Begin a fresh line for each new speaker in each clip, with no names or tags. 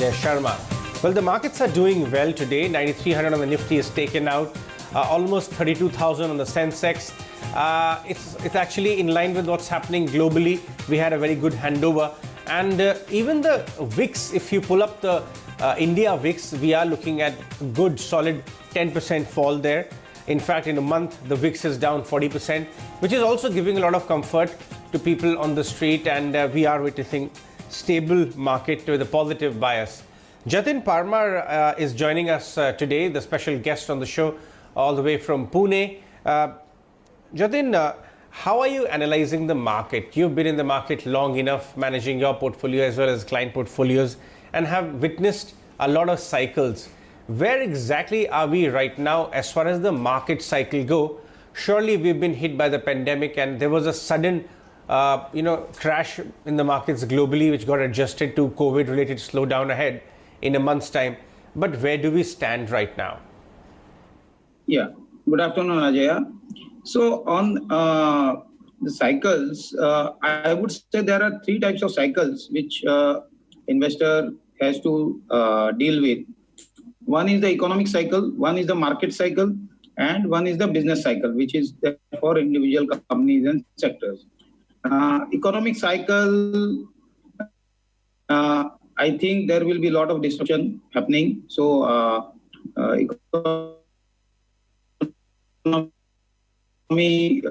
Ajay Sharma. Well, the markets are doing well today. 9,300 on the Nifty is taken out, almost 32,000 on the SENSEX. It's actually in line with what's happening globally. We had a very good handover. And even the VIX, if you pull up the India VIX, we are looking at good solid 10% fall there. In fact, in a month, the VIX is down 40%, which is also giving a lot of comfort to people on the street, and we are witnessing stable market with a positive bias. Jiten Parmar is joining us today, the special guest on the show, all the way from Pune. Jiten, how are you analyzing the market? You've been in the market long enough, managing your portfolio as well as client portfolios, and have witnessed a lot of cycles. Where exactly are we right now as far as the market cycle go? Surely we've been hit by the pandemic, and there was a sudden crash in the markets globally, which got adjusted to COVID-related slowdown ahead in a month's time. But where do we stand right now?
Yeah. Good afternoon, Ajay. So on the cycles, I would say there are three types of cycles which investor has to deal with. One is the economic cycle, one is the market cycle, and one is the business cycle, which is for individual companies and sectors. Economic cycle, I think there will be a lot of disruption happening. So what we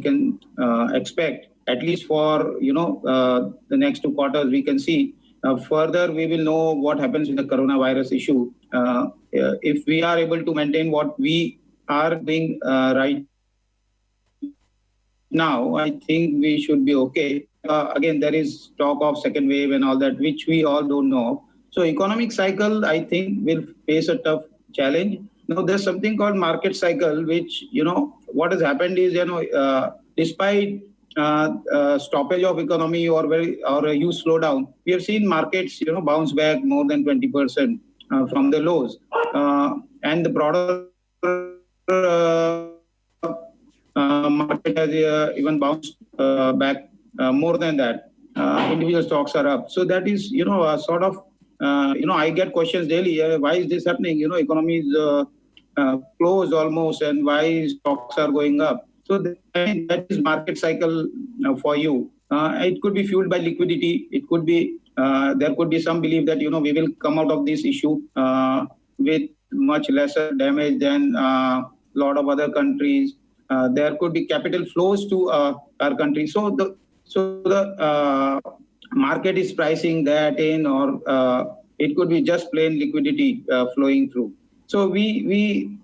can expect, at least for the next 2 quarters, we can see. Further, we will know what happens with the coronavirus issue. If we are able to maintain what we are doing right now, I think we should be okay. Again, there is talk of second wave and all that, which we all don't know. So economic cycle, I think, will face a tough challenge. Now, there's something called market cycle, which, what has happened is, despite stoppage of economy or a huge slowdown, we have seen markets, bounce back more than 20% from the lows. And the broader market has even bounced back more than that. Individual stocks are up. So that is, sort of, I get questions daily. Why is this happening? Economy is closed almost, and why stocks are going up? So that is market cycle for you. It could be fueled by liquidity. It could be there could be some belief that we will come out of this issue with much lesser damage than a lot of other countries. There could be capital flows to our country. So the market is pricing that in, or it could be just plain liquidity flowing through. So we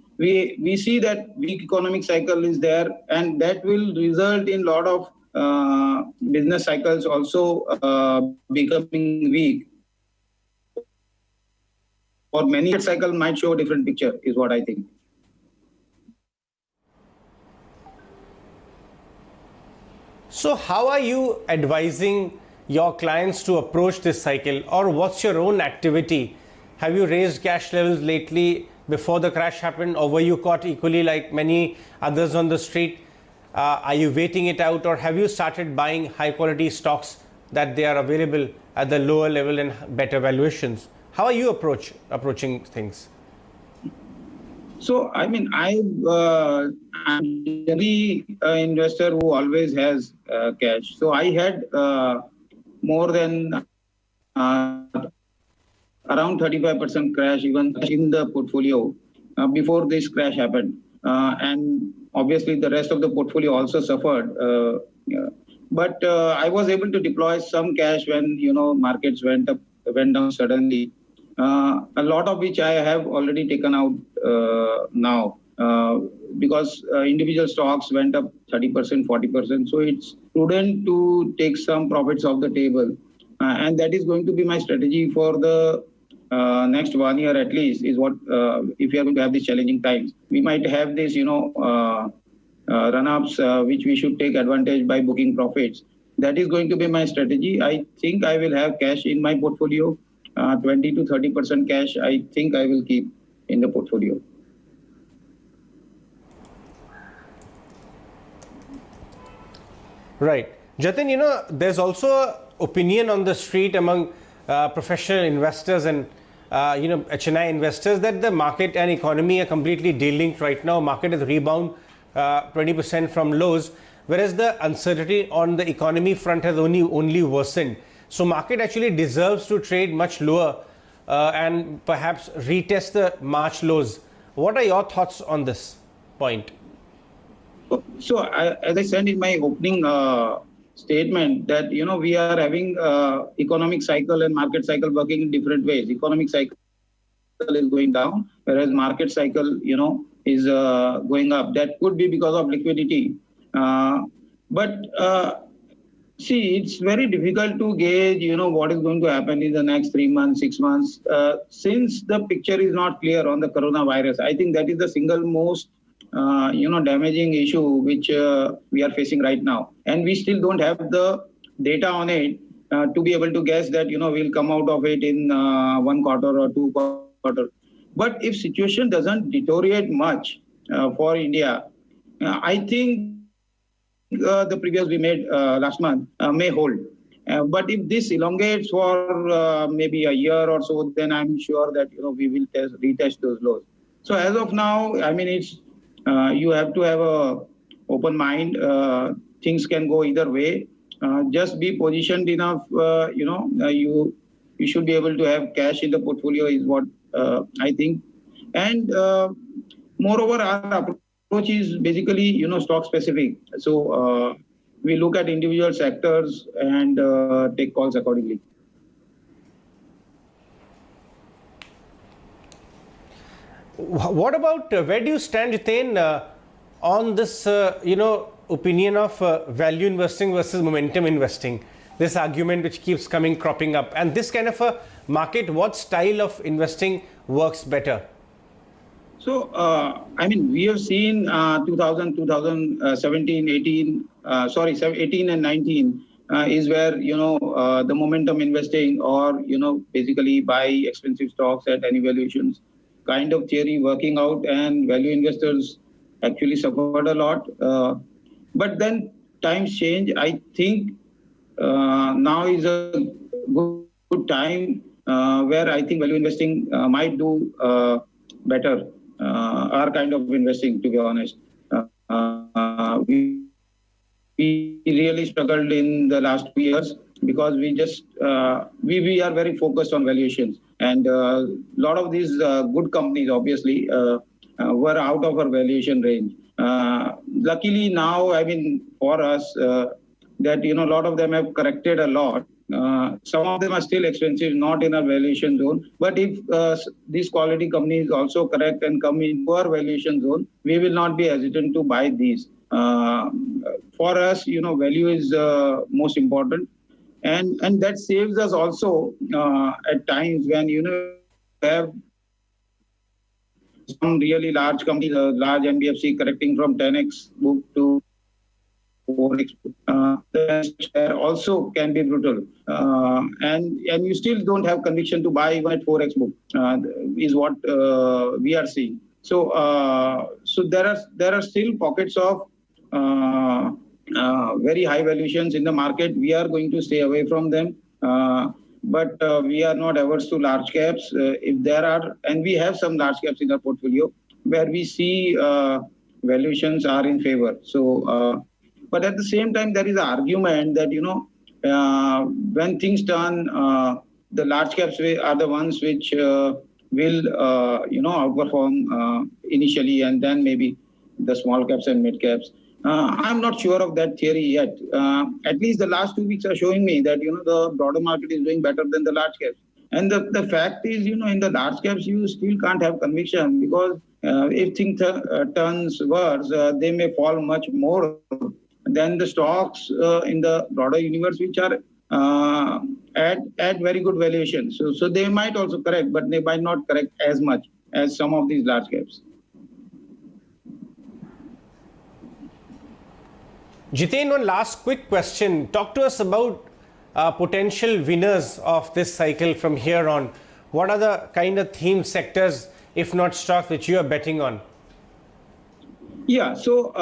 see that weak economic cycle is there, and that will result in a lot of business cycles also becoming weak. Or many cycle might show a different picture, is what I think.
So how are you advising your clients to approach this cycle, or what's your own activity? Have you raised cash levels lately before the crash happened, or were you caught equally like many others on the street? Are you waiting it out, or have you started buying high quality stocks that they are available at the lower level and better valuations? How are you approaching things?
So, I mean, I'm generally an investor who always has cash. So I had more than around 35% crash even in the portfolio before this crash happened. And obviously the rest of the portfolio also suffered. But I was able to deploy some cash when, markets went down suddenly. A lot of which I have already taken out now because individual stocks went up 30%, 40%. So it's prudent to take some profits off the table. And that is going to be my strategy for the next 1 year at least, is what, if we are going to have these challenging times. We might have this, run-ups, which we should take advantage by booking profits. That is going to be my strategy. I think I will have cash in my portfolio. 20 to 30% cash, I think I will keep in the portfolio.
Right. Jiten, there's also opinion on the street among professional investors and HNI investors that the market and economy are completely de-linked right now. Market has rebound 20% from lows, whereas the uncertainty on the economy front has only worsened. So market actually deserves to trade much lower and perhaps retest the March lows. What are your thoughts on this point?
So, as I said in my opening statement, that we are having economic cycle and market cycle working in different ways. Economic cycle is going down, whereas market cycle, is going up. That could be because of liquidity. But see, it's very difficult to gauge, what is going to happen in the next 3 months, 6 months, since the picture is not clear on the coronavirus. I think that is the single most damaging issue which we are facing right now. And we still don't have the data on it to be able to guess that, we'll come out of it in 1 quarter or 2 quarters. But if situation doesn't deteriorate much for India, I think the previous we made last month may hold. But if this elongates for maybe a year or so, then I'm sure that, we will retest those lows. So as of now, I mean, it's you have to have a open mind. Things can go either way. Just be positioned enough. You should be able to have cash in the portfolio is what I think. And moreover, our approach is basically stock specific. So we look at individual sectors and take calls accordingly.
What about where do you stand, Jiten, on this opinion of value investing versus momentum investing? This argument which keeps cropping up, and this kind of a market, what style of investing works better?
So, I mean, we have seen 2017, 18 and 19 is where, the momentum investing or, basically buy expensive stocks at any valuations kind of theory working out, and value investors actually suffered a lot. But then times change. I think now is a good time where I think value investing might do better. Our kind of investing, to be honest. We really struggled in the last 2 years because we just we are very focused on valuations, and a lot of these good companies obviously were out of our valuation range. Luckily now, I mean, for us, that a lot of them have corrected a lot. Some of them are still expensive, not in our valuation zone. But if these quality companies also correct and come into our valuation zone, we will not be hesitant to buy these. For us, value is most important, and that saves us also at times when have some really large companies, large NBFC correcting from 10x book to 4x. The share also can be brutal, and you still don't have conviction to buy even at 4x book. Is what we are seeing. So there are still pockets of very high valuations in the market. We are going to stay away from them, but we are not averse to large caps. If there are, and we have some large caps in our portfolio where we see valuations are in favor. So. But at the same time, there is an argument that, when things turn, the large caps are the ones which will, outperform initially, and then maybe the small caps and mid caps. I'm not sure of that theory yet. At least the last 2 weeks are showing me that, the broader market is doing better than the large caps. And the fact is, in the large caps, you still can't have conviction because if things turns worse, they may fall much more than the stocks in the broader universe, which are at very good valuation. So they might also correct, but they might not correct as much as some of these large caps.
Jiten, one last quick question. Talk to us about potential winners of this cycle from here on. What are the kind of theme sectors, if not stocks, which you are betting on?
Yeah, so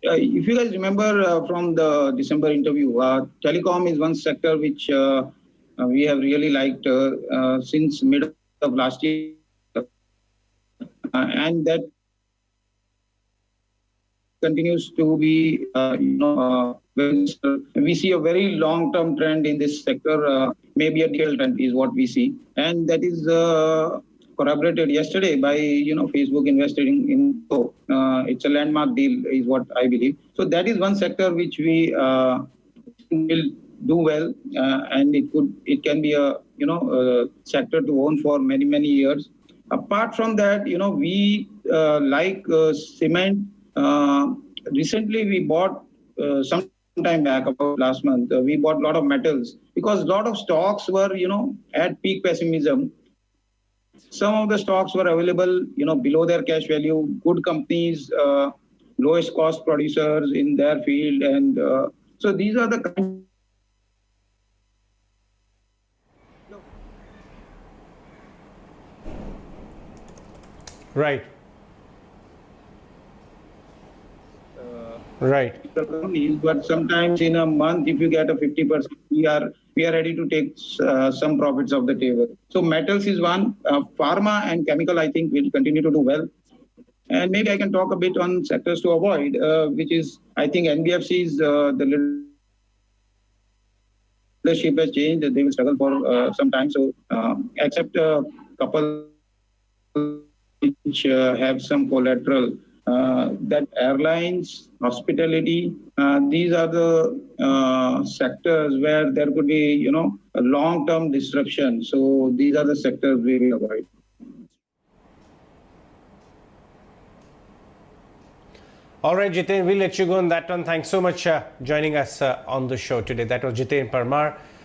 if you guys remember from the December interview, telecom is one sector which we have really liked since mid of last year, and that continues to be, we see a very long-term trend in this sector, maybe a decade trend is what we see, and that is corroborated yesterday by Facebook investing in. It's a landmark deal, is what I believe. So that is one sector which we will do well, and it can be a a sector to own for many years. Apart from that, we like cement. Recently, we bought some time back, about last month, we bought a lot of metals because a lot of stocks were, at peak pessimism. Some of the stocks were available, below their cash value, good companies, lowest cost producers in their field. And so these are the kind.
Right. Right.
But sometimes in a month, if you get a 50%, we are ready to take some profits off the table. So metals is one. Pharma and chemical, I think, will continue to do well. And maybe I can talk a bit on sectors to avoid, which is, I think, NBFCs, the leadership has changed. They will struggle for some time. So except a couple which have some collateral, that airlines, hospitality, these are the sectors where there could be, a long-term disruption. So these are the sectors we will avoid.
All right, Jiten, we'll let you go on that one. Thanks so much joining us on the show today. That was Jiten Parmar,